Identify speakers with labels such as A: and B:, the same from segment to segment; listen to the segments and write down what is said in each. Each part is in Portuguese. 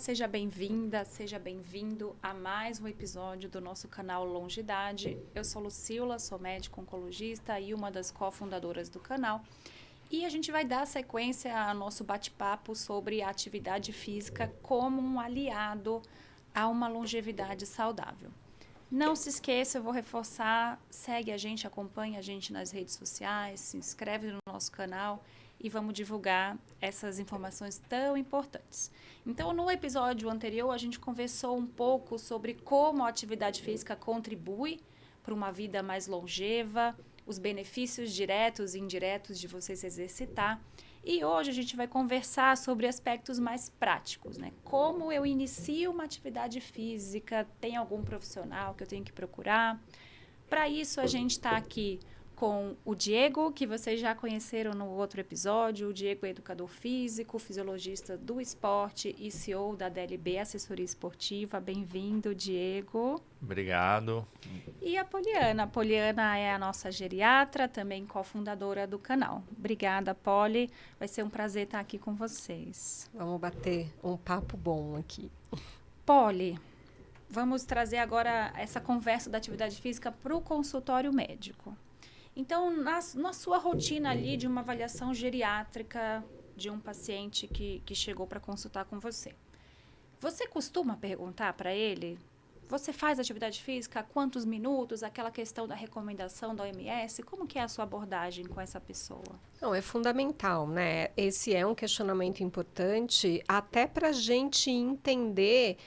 A: seja bem-vinda, seja bem-vindo a mais um episódio do nosso canal Longidade. Eu sou Lucila, sou médica oncologista e uma das cofundadoras do canal. E a gente vai dar sequência ao nosso bate-papo sobre a atividade física como um aliado a uma longevidade saudável. Não se esqueça, eu vou reforçar, segue a gente, acompanha a gente nas redes sociais, se inscreve no nosso canal e vamos divulgar essas informações tão importantes. Então, no episódio anterior, a gente conversou um pouco sobre como a atividade física contribui para uma vida mais longeva, os benefícios diretos e indiretos de você se exercitar. E hoje a gente vai conversar sobre aspectos mais práticos, né? Como eu inicio uma atividade física, tem algum profissional que eu tenho que procurar? Para isso, a gente está aqui com o Diego, que vocês já conheceram no outro episódio. O Diego é educador físico, fisiologista do esporte e CEO da DLB Assessoria Esportiva. Bem-vindo, Diego.
B: Obrigado.
A: E a Poliana. A Poliana é a nossa geriatra, também cofundadora do canal. Obrigada, Poli. Vai ser um prazer estar aqui com vocês.
C: Vamos bater um papo bom aqui.
A: Poli, vamos trazer agora essa conversa da atividade física para o consultório médico. Então, na sua rotina ali de uma avaliação geriátrica de um paciente que chegou para consultar com você, você costuma perguntar para ele, você faz atividade física há quantos minutos, aquela questão da recomendação da OMS, como que é a sua abordagem com essa pessoa?
C: Não, é fundamental, né? Esse é um questionamento importante até para a gente entender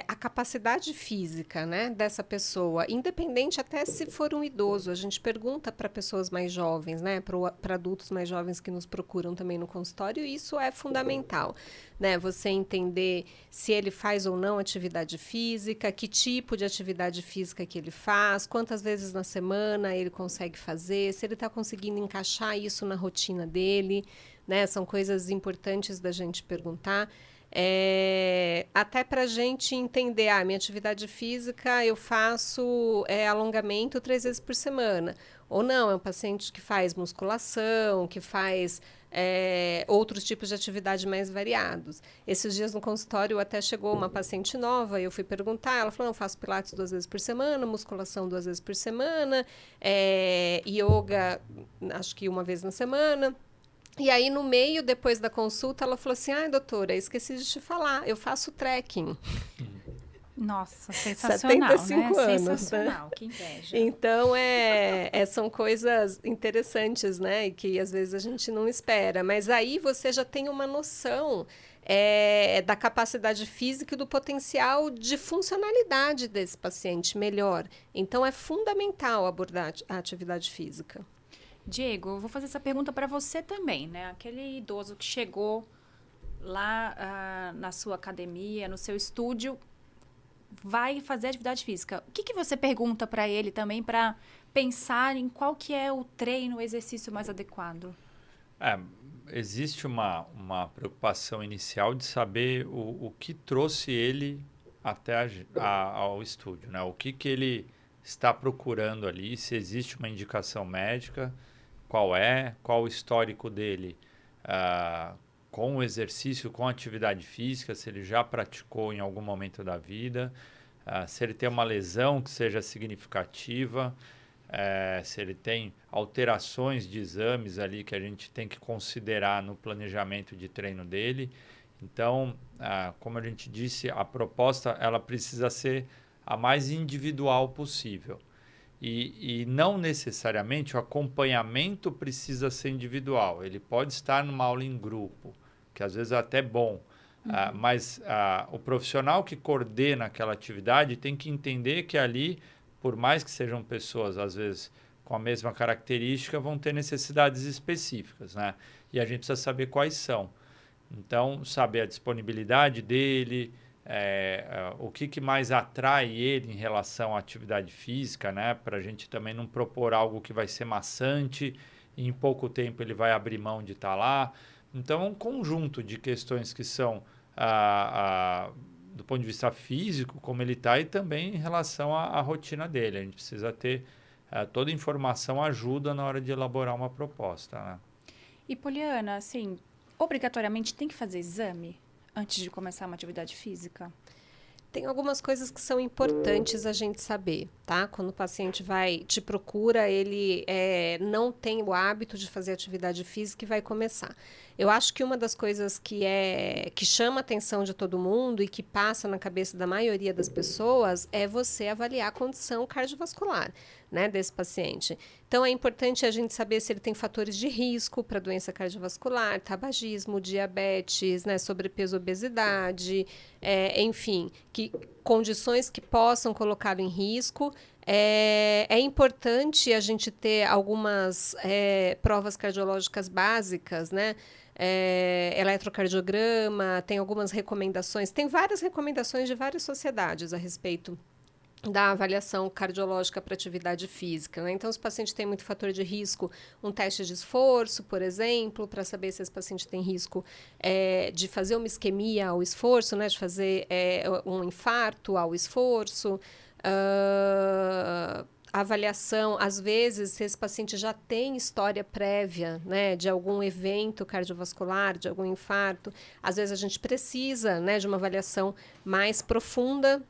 C: a capacidade física, né, dessa pessoa, independente até se for um idoso. A gente pergunta para pessoas mais jovens, né, para adultos mais jovens que nos procuram também no consultório, e isso é fundamental, né, você entender se ele faz ou não atividade física, que tipo de atividade física que ele faz, quantas vezes na semana ele consegue fazer, se ele está conseguindo encaixar isso na rotina dele, né, são coisas importantes da gente perguntar. Até para a gente entender, minha atividade física eu faço alongamento 3 vezes por semana, ou não, é um paciente que faz musculação, que faz outros tipos de atividade mais variados. Esses dias no consultório até chegou uma paciente nova, eu fui perguntar, ela falou, eu faço pilates 2 vezes por semana, musculação 2 vezes por semana, yoga acho que 1 vez na semana. E aí, no meio, depois da consulta, ela falou assim, doutora, esqueci de te falar, eu faço trekking.
A: Nossa, sensacional,
C: 75
A: né?
C: anos,
A: Sensacional,
C: né?
A: que inveja.
C: Então, são coisas interessantes, né? E que, às vezes, a gente não espera. Mas aí, você já tem uma noção da capacidade física e do potencial de funcionalidade desse paciente melhor. Então, é fundamental abordar a atividade física.
A: Diego, eu vou fazer essa pergunta para você também, né? Aquele idoso que chegou lá na sua academia, no seu estúdio, vai fazer atividade física. O que você pergunta para ele também para pensar em qual que é o treino, o exercício mais adequado?
B: Existe uma preocupação inicial de saber o que trouxe ele até ao estúdio, né? O que ele está procurando ali, se existe uma indicação médica, qual o histórico dele com o exercício, com a atividade física, se ele já praticou em algum momento da vida, se ele tem uma lesão que seja significativa, se ele tem alterações de exames ali que a gente tem que considerar no planejamento de treino dele. Então, como a gente disse, a proposta ela precisa ser a mais individual possível. E não necessariamente o acompanhamento precisa ser individual. Ele pode estar numa aula em grupo, que às vezes é até bom. Mas o profissional que coordena aquela atividade tem que entender que ali, por mais que sejam pessoas, às vezes, com a mesma característica, vão ter necessidades específicas, né? E a gente precisa saber quais são. Então, saber a disponibilidade dele, o que mais atrai ele em relação à atividade física, né? Para a gente também não propor algo que vai ser maçante e em pouco tempo ele vai abrir mão de estar lá. Então, é um conjunto de questões que são do ponto de vista físico, como ele está, e também em relação à rotina dele. A gente precisa ter toda a informação ajuda na hora de elaborar uma proposta, né?
A: E, Poliana, assim, obrigatoriamente tem que fazer exame antes de começar uma atividade física?
C: Tem algumas coisas que são importantes a gente saber, tá? Quando o paciente te procura, ele não tem o hábito de fazer atividade física e vai começar. Eu acho que uma das coisas que chama a atenção de todo mundo e que passa na cabeça da maioria das pessoas é você avaliar a condição cardiovascular, né, desse paciente. Então, é importante a gente saber se ele tem fatores de risco para doença cardiovascular, tabagismo, diabetes, né, sobrepeso, obesidade, enfim, condições que possam colocá-lo em risco. É importante a gente ter algumas provas cardiológicas básicas, né? Eletrocardiograma, tem algumas recomendações, tem várias recomendações de várias sociedades a respeito da avaliação cardiológica para atividade física, né? Então, se o paciente tem muito fator de risco, um teste de esforço, por exemplo, para saber se esse paciente tem risco de fazer uma isquemia ao esforço, né? De fazer um infarto ao esforço. Avaliação, às vezes, se esse paciente já tem história prévia, né, de algum evento cardiovascular, de algum infarto, às vezes a gente precisa, né, de uma avaliação mais profunda.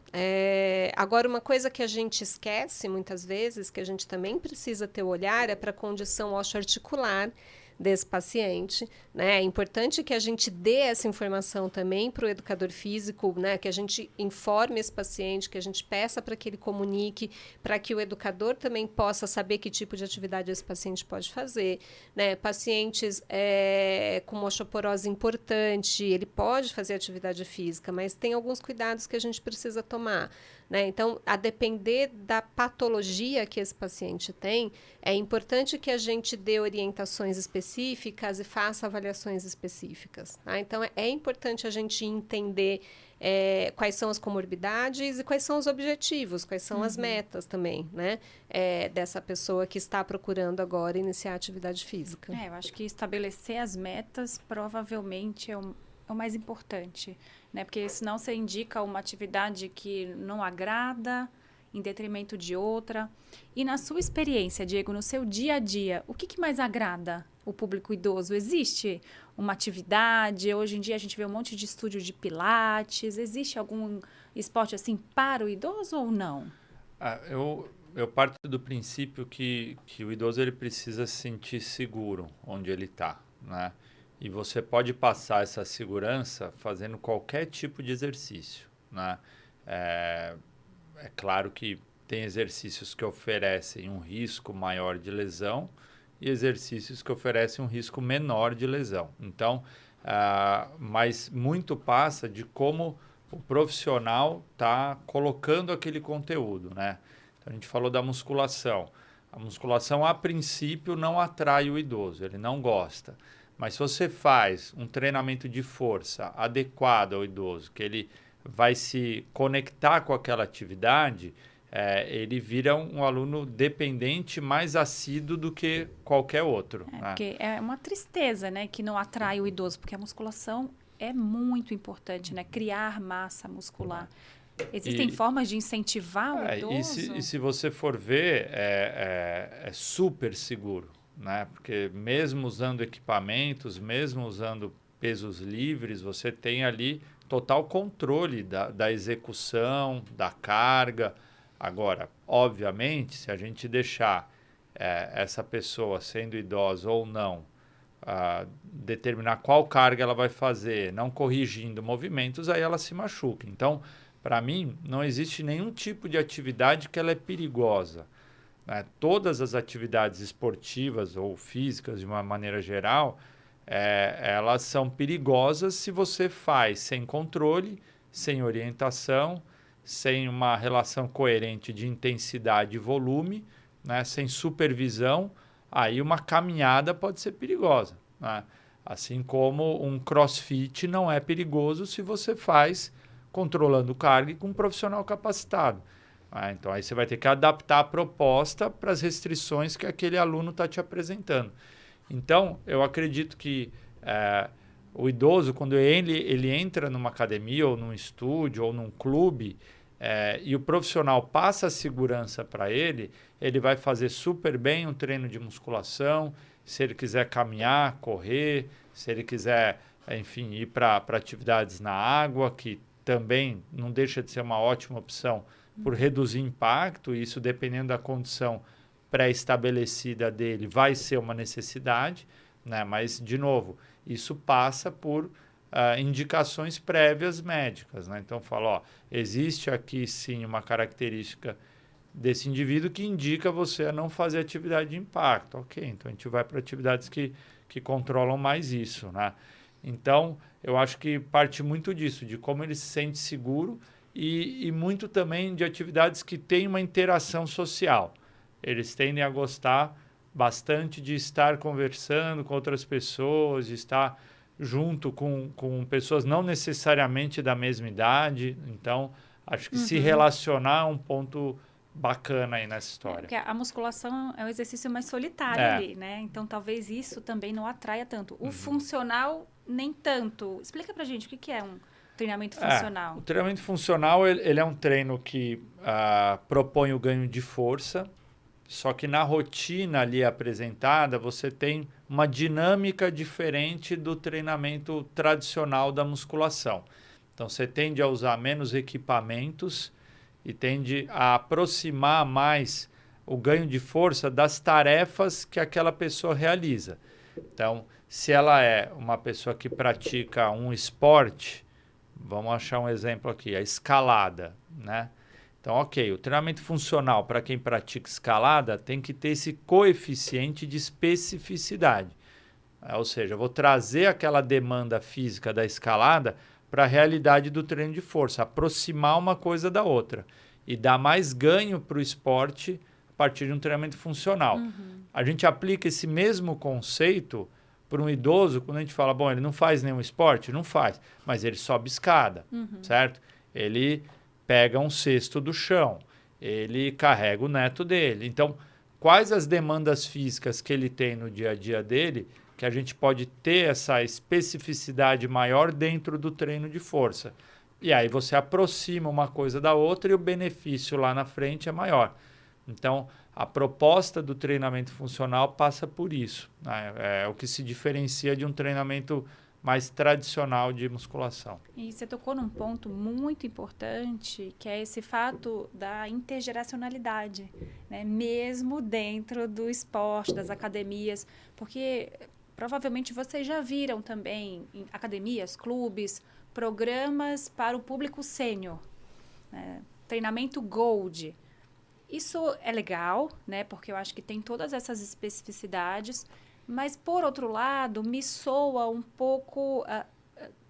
C: Agora, uma coisa que a gente esquece muitas vezes, que a gente também precisa ter o olhar, é para a condição osteoarticular desse paciente, né? É importante que a gente dê essa informação também para o educador físico, né? Que a gente informe esse paciente, que a gente peça para que ele comunique, para que o educador também possa saber que tipo de atividade esse paciente pode fazer, né? Pacientes com osteoporose importante, ele pode fazer atividade física, mas tem alguns cuidados que a gente precisa tomar, né? Então, a depender da patologia que esse paciente tem, é importante que a gente dê orientações específicas e faça avaliações específicas, tá? Então, é importante a gente entender quais são as comorbidades e quais são os objetivos, quais são as metas também, né? Dessa pessoa que está procurando agora iniciar a atividade física.
A: Eu acho que estabelecer as metas provavelmente é o mais importante, né? Porque senão você indica uma atividade que não agrada em detrimento de outra. E na sua experiência, Diego, no seu dia a dia, o que mais agrada o público idoso? Existe uma atividade? Hoje em dia a gente vê um monte de estúdio de pilates. Existe algum esporte assim para o idoso ou não?
B: Eu parto do princípio que o idoso ele precisa se sentir seguro onde ele está, né? E você pode passar essa segurança fazendo qualquer tipo de exercício, né? É claro que tem exercícios que oferecem um risco maior de lesão e exercícios que oferecem um risco menor de lesão. Então, mas muito passa de como o profissional está colocando aquele conteúdo, né? Então, a gente falou da musculação. A musculação, a princípio, não atrai o idoso, ele não gosta. Mas se você faz um treinamento de força adequado ao idoso, que ele vai se conectar com aquela atividade, ele vira um aluno dependente mais assíduo do que qualquer outro. Né?
A: Porque é uma tristeza, né, que não atrai o idoso, porque a musculação é muito importante, né? Criar massa muscular. Existem formas de incentivar o idoso?
B: E se você for ver, é super seguro. Né? Porque mesmo usando equipamentos, mesmo usando pesos livres, você tem ali total controle da execução, da carga. Agora, obviamente, se a gente deixar essa pessoa, sendo idosa ou não, determinar qual carga ela vai fazer, não corrigindo movimentos, aí ela se machuca. Então, para mim, não existe nenhum tipo de atividade que ela é perigosa. Todas as atividades esportivas ou físicas, de uma maneira geral, elas são perigosas se você faz sem controle, sem orientação, sem uma relação coerente de intensidade e volume, né, sem supervisão. Aí uma caminhada pode ser perigosa. Né? Assim como um crossfit não é perigoso se você faz controlando carga e com um profissional capacitado. Então, aí você vai ter que adaptar a proposta para as restrições que aquele aluno está te apresentando. Então, eu acredito que o idoso, quando ele entra numa academia ou num estúdio ou num clube e o profissional passa a segurança para ele vai fazer super bem um treino de musculação. Se ele quiser caminhar, correr, se ele quiser enfim, ir para atividades na água, que também não deixa de ser uma ótima opção por reduzir impacto, e isso dependendo da condição pré-estabelecida dele vai ser uma necessidade, né? Mas, de novo, isso passa por indicações prévias médicas, né? Então, falo, ó, existe aqui sim uma característica desse indivíduo que indica você a não fazer atividade de impacto. Ok, então a gente vai para atividades que controlam mais isso, né? Então, eu acho que parte muito disso, de como ele se sente seguro e muito também de atividades que têm uma interação social. Eles tendem a gostar bastante de estar conversando com outras pessoas, de estar junto com pessoas não necessariamente da mesma idade. Então, acho que se relacionar é um ponto bacana aí nessa história.
A: Porque a musculação é um exercício mais solitário ali, né? Então, talvez isso também não atraia tanto. O funcional, nem tanto. Explica pra gente o que é um treinamento funcional.
B: O treinamento funcional, ele é um treino que propõe o ganho de força, só que na rotina ali apresentada, você tem uma dinâmica diferente do treinamento tradicional da musculação. Então, você tende a usar menos equipamentos e tende a aproximar mais o ganho de força das tarefas que aquela pessoa realiza. Então, se ela é uma pessoa que pratica um esporte, vamos achar um exemplo aqui, a escalada, né? Então, ok, o treinamento funcional para quem pratica escalada tem que ter esse coeficiente de especificidade. Ou seja, eu vou trazer aquela demanda física da escalada para a realidade do treino de força, aproximar uma coisa da outra e dar mais ganho para o esporte a partir de um treinamento funcional. A gente aplica esse mesmo conceito para um idoso quando a gente fala, bom, ele não faz nenhum esporte? Não faz, mas ele sobe escada, certo? Ele pega um cesto do chão, ele carrega o neto dele. Então, quais as demandas físicas que ele tem no dia a dia dele que a gente pode ter essa especificidade maior dentro do treino de força? E aí você aproxima uma coisa da outra e o benefício lá na frente é maior. Então, a proposta do treinamento funcional passa por isso, né? É o que se diferencia de um treinamento mais tradicional de musculação.
A: E você tocou num ponto muito importante, que é esse fato da intergeracionalidade, né? Mesmo dentro do esporte, das academias, porque provavelmente vocês já viram também em academias, clubes, programas para o público sênior, né? Treinamento Gold. Isso é legal, né? Porque eu acho que tem todas essas especificidades, mas, por outro lado, me soa um pouco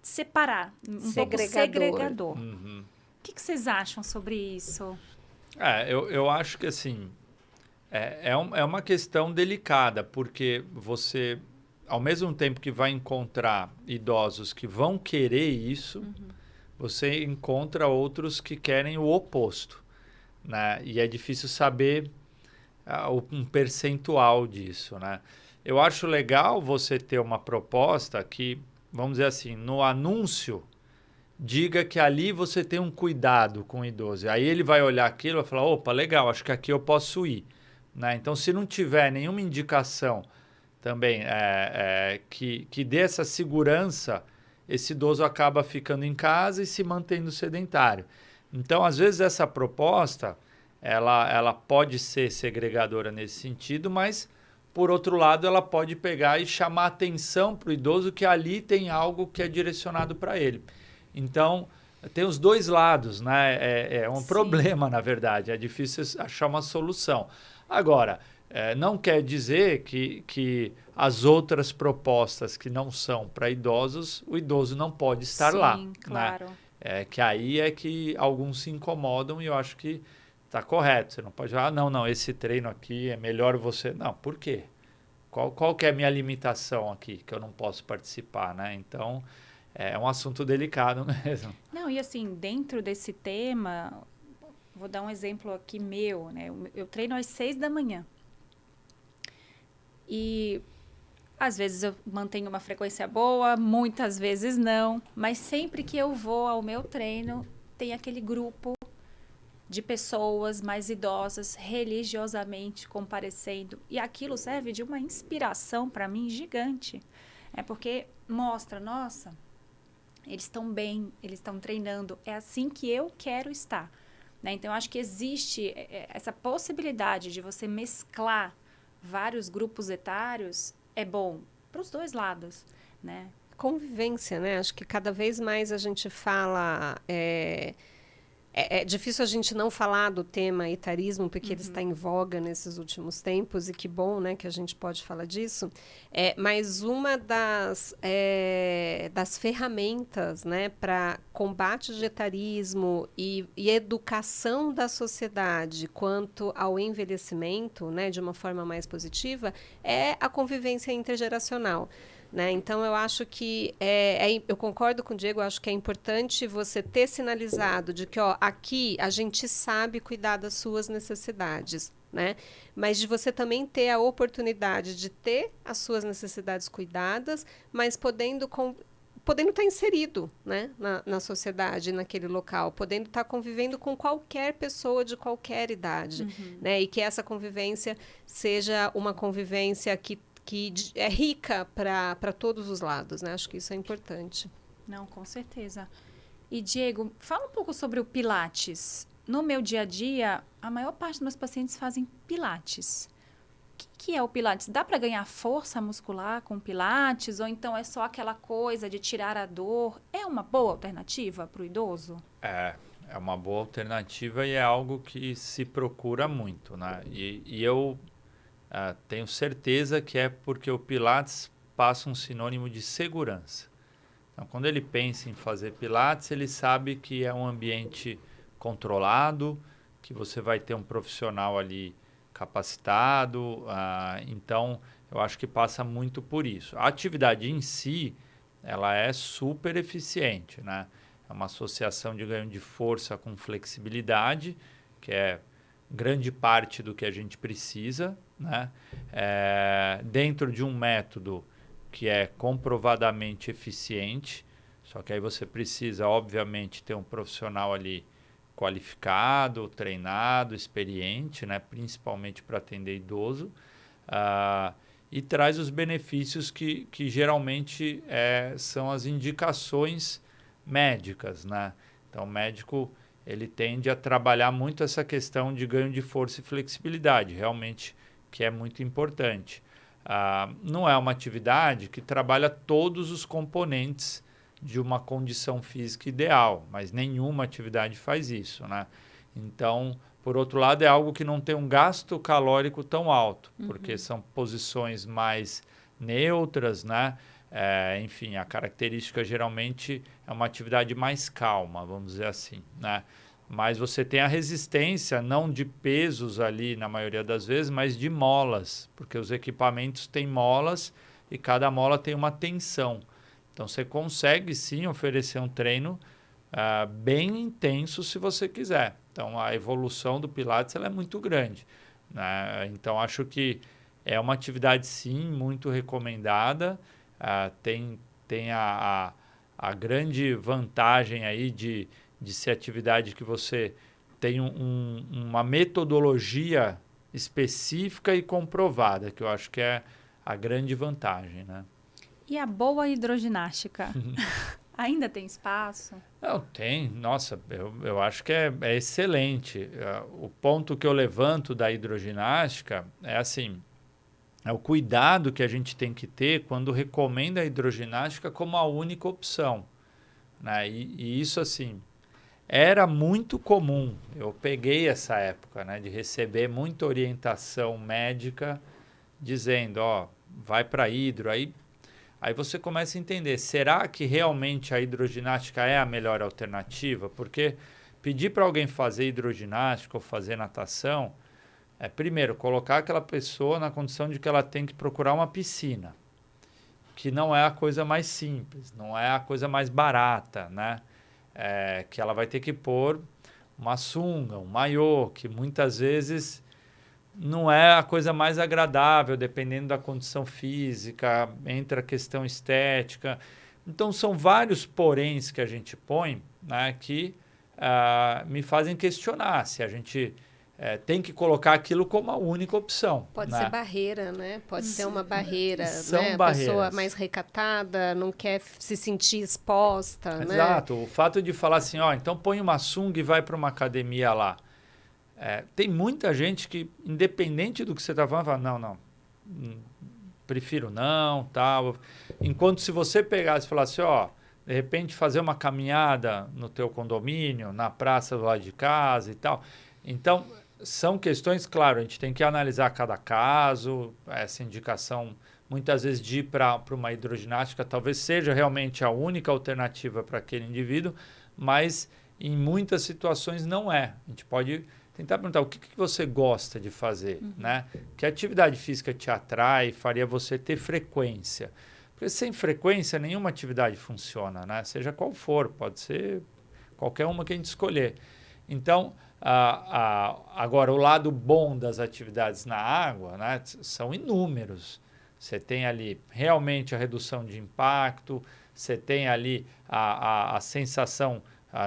A: separar, pouco segregador. O que vocês acham sobre isso?
B: Eu acho que, assim, é uma questão delicada, porque você, ao mesmo tempo que vai encontrar idosos que vão querer isso, você encontra outros que querem o oposto, né? E é difícil saber um percentual disso, né? Eu acho legal você ter uma proposta que, vamos dizer assim, no anúncio, diga que ali você tem um cuidado com o idoso. Aí ele vai olhar aquilo e vai falar, opa, legal, acho que aqui eu posso ir, né? Então, se não tiver nenhuma indicação também que dê essa segurança, esse idoso acaba ficando em casa e se mantendo sedentário. Então, às vezes, essa proposta, ela pode ser segregadora nesse sentido, mas, por outro lado, ela pode pegar e chamar atenção para o idoso que ali tem algo que é direcionado para ele. Então, tem os dois lados, né? É um problema, na verdade. É difícil achar uma solução. Agora, não quer dizer que as outras propostas que não são para idosos, o idoso não pode estar lá.
A: Sim, claro.
B: Né? Que aí é que alguns se incomodam e eu acho que está correto. Você não pode falar, não, esse treino aqui é melhor você... Não, por quê? Qual que é a minha limitação aqui que eu não posso participar, né? Então, é um assunto delicado mesmo.
A: Não, e assim, dentro desse tema, vou dar um exemplo aqui meu, né? Eu treino às 6 da manhã. E às vezes eu mantenho uma frequência boa, muitas vezes não. Mas sempre que eu vou ao meu treino, tem aquele grupo de pessoas mais idosas religiosamente comparecendo. E aquilo serve de uma inspiração para mim gigante. É porque mostra, nossa, eles estão bem, eles estão treinando, é assim que eu quero estar. Né? Então, eu acho que existe essa possibilidade de você mesclar vários grupos etários, é bom para os dois lados, né?
C: Convivência, né? Acho que cada vez mais a gente fala. É difícil a gente não falar do tema etarismo, porque ele está em voga nesses últimos tempos, e que bom, né, que a gente pode falar disso. Mas uma das ferramentas, né, para combate de etarismo e educação da sociedade quanto ao envelhecimento, né, de uma forma mais positiva, é a convivência intergeracional. Né? Então, eu acho que eu concordo com o Diego, eu acho que é importante você ter sinalizado de que aqui a gente sabe cuidar das suas necessidades, né? Mas de você também ter a oportunidade de ter as suas necessidades cuidadas, mas podendo estar inserido, né, na sociedade, naquele local, podendo estar convivendo com qualquer pessoa de qualquer idade, né? E que essa convivência seja uma convivência que é rica para todos os lados, né? Acho que isso é importante.
A: Não, com certeza. E, Diego, fala um pouco sobre o Pilates. No meu dia a dia, a maior parte dos meus pacientes fazem Pilates. O que é o Pilates? Dá para ganhar força muscular com Pilates? Ou então é só aquela coisa de tirar a dor? É uma boa alternativa para o idoso?
B: É uma boa alternativa e é algo que se procura muito, né? E eu tenho certeza que é porque o Pilates passa um sinônimo de segurança. Então, quando ele pensa em fazer Pilates, ele sabe que é um ambiente controlado, que você vai ter um profissional ali capacitado. Então, eu acho que passa muito por isso. A atividade em si, ela é super eficiente, né? É uma associação de ganho de força com flexibilidade, que é grande parte do que a gente precisa, né? Dentro de um método que é comprovadamente eficiente, só que aí você precisa, obviamente, ter um profissional ali qualificado, treinado, experiente, né? Principalmente para atender idoso, e traz os benefícios que geralmente são as indicações médicas, né? Então, o médico ele tende a trabalhar muito essa questão de ganho de força e flexibilidade, realmente que é muito importante. Não é uma atividade que trabalha todos os componentes de uma condição física ideal, mas nenhuma atividade faz isso, né? Então, por outro lado, é algo que não tem um gasto calórico tão alto, porque são posições mais neutras, né? Enfim, a característica geralmente é uma atividade mais calma, vamos dizer assim, né? Mas você tem a resistência, não de pesos ali na maioria das vezes, mas de molas, porque os equipamentos têm molas e cada mola tem uma tensão. Então, você consegue sim oferecer um treino bem intenso se você quiser. Então, a evolução do Pilates ela é muito grande, né? Então, acho que é uma atividade sim muito recomendada. Tem a grande vantagem aí de ser atividade que você tem uma metodologia específica e comprovada, que eu acho que é a grande vantagem, né?
A: E a boa hidroginástica? Ainda tem espaço?
B: Não, tem. Nossa, eu acho que é excelente. O ponto que eu levanto da hidroginástica é assim, é o cuidado que a gente tem que ter quando recomenda a hidroginástica como a única opção, né? E isso, assim, era muito comum. Eu peguei essa época, né, de receber muita orientação médica dizendo, vai para hidro. Aí você começa a entender, será que realmente a hidroginástica é a melhor alternativa? Porque pedir para alguém fazer hidroginástica ou fazer natação primeiro, colocar aquela pessoa na condição de que ela tem que procurar uma piscina, que não é a coisa mais simples, não é a coisa mais barata, né? Que ela vai ter que pôr uma sunga, um maiô, que muitas vezes não é a coisa mais agradável, dependendo da condição física, entra a questão estética. Então, são vários poréns que a gente põe, né, que me fazem questionar se a gente tem que colocar aquilo como a única opção.
C: Pode
B: né?
C: ser barreira, né? Pode ser uma barreira,
B: São
C: né? A
B: barreiras.
C: pessoa mais recatada, não quer se sentir exposta, né?
B: Exato. O fato de falar assim, então põe uma sunga e vai para uma academia lá. Tem muita gente que, independente do que você está falando, fala, não, prefiro não, tal. Enquanto se você pegasse e falasse, de repente fazer uma caminhada no teu condomínio, na praça do lado de casa e tal. Então, são questões, claro, a gente tem que analisar cada caso, essa indicação, muitas vezes de ir para uma hidroginástica talvez seja realmente a única alternativa para aquele indivíduo, mas em muitas situações não é. A gente pode tentar perguntar o que você gosta de fazer, né? Que atividade física te atrai, faria você ter frequência? Porque sem frequência nenhuma atividade funciona, né? Seja qual for, pode ser qualquer uma que a gente escolher. Então, agora, o lado bom das atividades na água, né, são inúmeros. Você tem ali realmente a redução de impacto, você tem ali a sensação,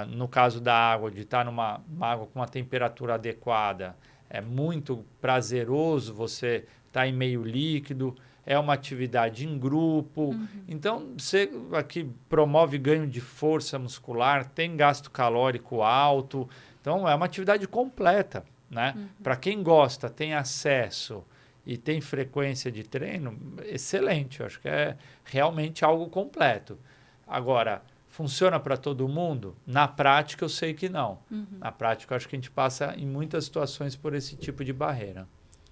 B: no caso da água, de estar numa água com uma temperatura adequada. É muito prazeroso você estar em meio líquido, é uma atividade em grupo. Então, você aqui promove ganho de força muscular, tem gasto calórico alto. Então, é uma atividade completa, né? Para quem gosta, tem acesso e tem frequência de treino, excelente. Eu acho que é realmente algo completo. Agora, funciona para todo mundo? Na prática, eu sei que não. Na prática, eu acho que a gente passa em muitas situações por esse tipo de barreira.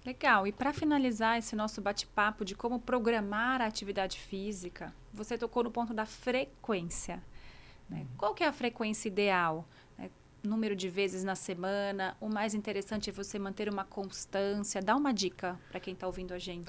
A: Legal. E para finalizar esse nosso bate-papo de como programar a atividade física, você tocou no ponto da frequência, né? Qual que é a frequência ideal? Número de vezes na semana, o mais interessante é você manter uma constância. Dá uma dica para quem está ouvindo a gente.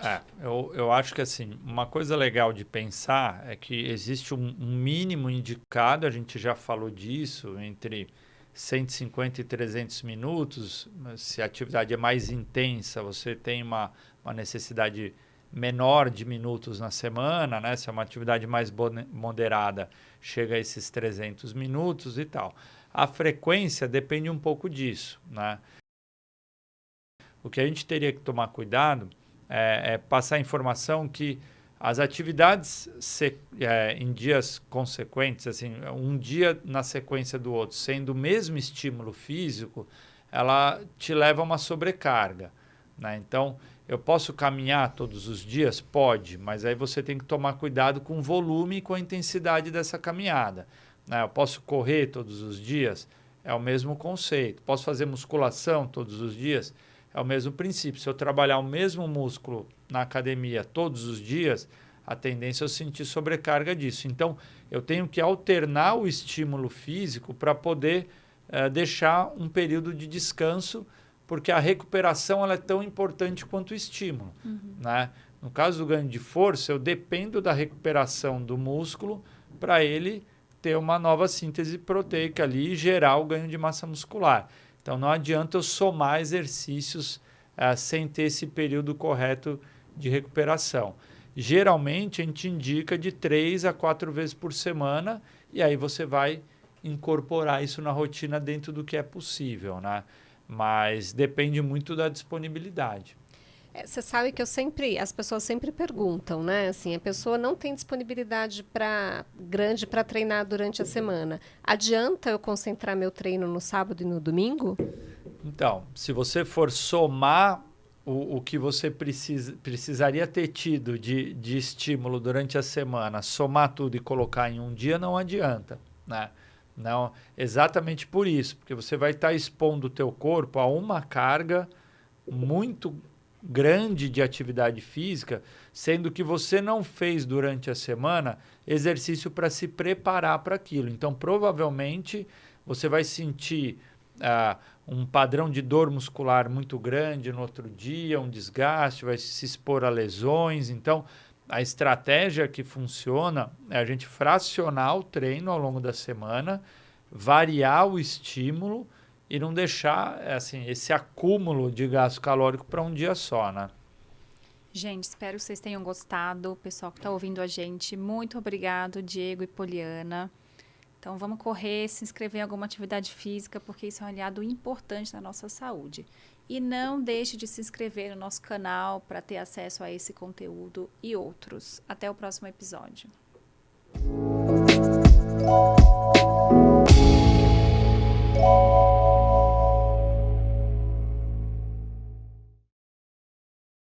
B: Eu acho que assim, uma coisa legal de pensar é que existe um mínimo indicado, a gente já falou disso, entre 150 e 300 minutos. Se a atividade é mais intensa, você tem uma necessidade menor de minutos na semana, né? Se é uma atividade mais moderada, chega a esses 300 minutos e tal. A frequência depende um pouco disso, né? O que a gente teria que tomar cuidado é passar a informação que as atividades em dias consequentes, assim, um dia na sequência do outro, sendo o mesmo estímulo físico, ela te leva a uma sobrecarga, né? Então, eu posso caminhar todos os dias? Pode, mas aí você tem que tomar cuidado com o volume e com a intensidade dessa caminhada. Eu posso correr todos os dias? É o mesmo conceito. Posso fazer musculação todos os dias? É o mesmo princípio. Se eu trabalhar o mesmo músculo na academia todos os dias, a tendência é eu sentir sobrecarga disso. Então, eu tenho que alternar o estímulo físico para poder deixar um período de descanso, porque a recuperação ela é tão importante quanto o estímulo, né? No caso do ganho de força, eu dependo da recuperação do músculo para ele ter uma nova síntese proteica ali e gerar o ganho de massa muscular. Então, não adianta eu somar exercícios sem ter esse período correto de recuperação. Geralmente, a gente indica de 3 a 4 vezes por semana e aí você vai incorporar isso na rotina dentro do que é possível, né? Mas depende muito da disponibilidade.
C: Você sabe que as pessoas sempre perguntam, né? Assim, a pessoa não tem disponibilidade grande para treinar durante a semana. Adianta eu concentrar meu treino no sábado e no domingo?
B: Então, se você for somar o que você precisaria ter tido de estímulo durante a semana, somar tudo e colocar em um dia, não adianta, né? Não, exatamente por isso, porque você vai estar expondo o teu corpo a uma carga muito grande de atividade física, sendo que você não fez durante a semana exercício para se preparar para aquilo. Então, provavelmente, você vai sentir um padrão de dor muscular muito grande no outro dia, um desgaste, vai se expor a lesões. Então, a estratégia que funciona é a gente fracionar o treino ao longo da semana, variar o estímulo e não deixar assim, esse acúmulo de gasto calórico para um dia só, né?
A: Gente, espero que vocês tenham gostado. O pessoal que está ouvindo a gente, muito obrigado, Diego e Poliana. Então, vamos correr, se inscrever em alguma atividade física, porque isso é um aliado importante na nossa saúde. E não deixe de se inscrever no nosso canal para ter acesso a esse conteúdo e outros. Até o próximo episódio.